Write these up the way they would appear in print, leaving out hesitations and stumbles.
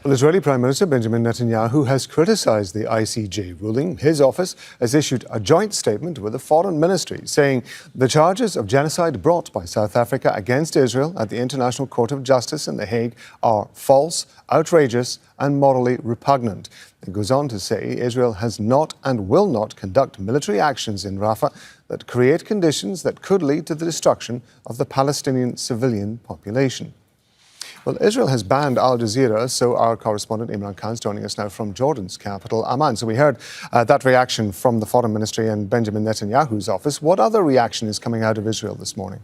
Well, Israeli Prime Minister Benjamin Netanyahu has criticized the ICJ ruling. His office has issued a joint statement with the Foreign Ministry saying the charges of genocide brought by South Africa against Israel at the International Court of Justice in The Hague are false, outrageous and morally repugnant. It goes on to say Israel has not and will not conduct military actions in Rafah that create conditions that could lead to the destruction of the Palestinian civilian population. Well, Israel has banned Al Jazeera, so our correspondent Imran Khan is joining us now from Jordan's capital, Amman. So we heard that reaction from the Foreign Ministry and Benjamin Netanyahu's office. What other reaction is coming out of Israel this morning?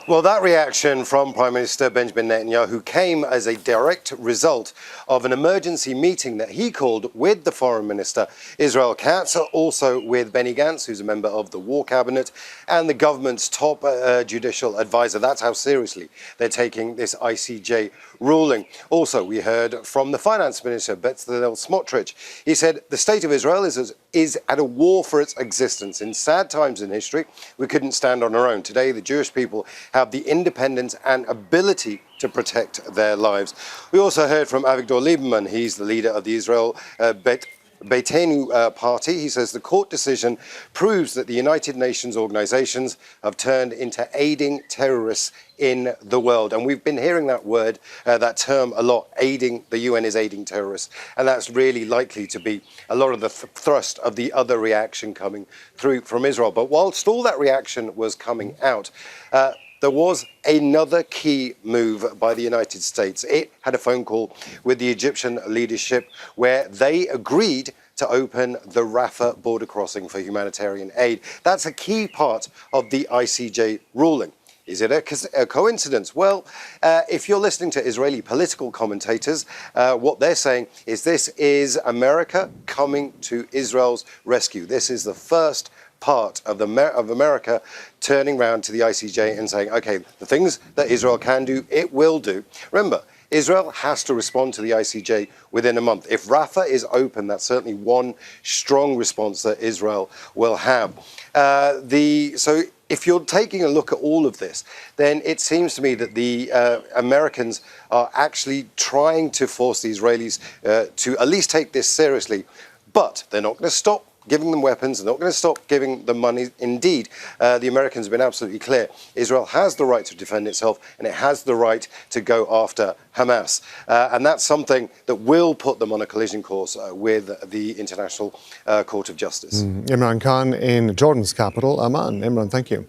Well, that reaction from Prime Minister Benjamin Netanyahu came as a direct result of an emergency meeting that he called with the Foreign Minister, Israel Katz, also with Benny Gantz, who's a member of the War Cabinet, and the government's top judicial advisor. That's how seriously they're taking this ICJ ruling. Also, we heard from the Finance Minister, Bezalel Smotrich. He said the state of Israel is at a war for its existence. In sad times in history, we couldn't stand on our own. Today, the Jewish people have the independence and ability to protect their lives. We also heard from Avigdor Lieberman. He's the leader of the Israel Beitenu party. He says the court decision proves that the United Nations organizations have turned into aiding terrorists in the world. And we've been hearing that word, that term a lot, aiding, the UN is aiding terrorists. And that's really likely to be a lot of the thrust of the other reaction coming through from Israel. But whilst all that reaction was coming out, there was another key move by the United States. It had a phone call with the Egyptian leadership where they agreed to open the Rafah border crossing for humanitarian aid. That's a key part of the ICJ ruling. Is it a coincidence? Well, if you're listening to Israeli political commentators, what they're saying is this is America coming to Israel's rescue. This is the first part of America turning around to the ICJ and saying, OK, the things that Israel can do, it will do. Remember, Israel has to respond to the ICJ within a month. If Rafah is open, that's certainly one strong response that Israel will have. So if you're taking a look at all of this, then it seems to me that the Americans are actually trying to force the Israelis to at least take this seriously. But they're not going to stop giving them weapons. They're not going to stop giving them money. Indeed, the Americans have been absolutely clear. Israel has the right to defend itself, and it has the right to go after Hamas. And that's something that will put them on a collision course with the International Court of Justice. Imran Khan in Jordan's capital, Amman. Imran, thank you.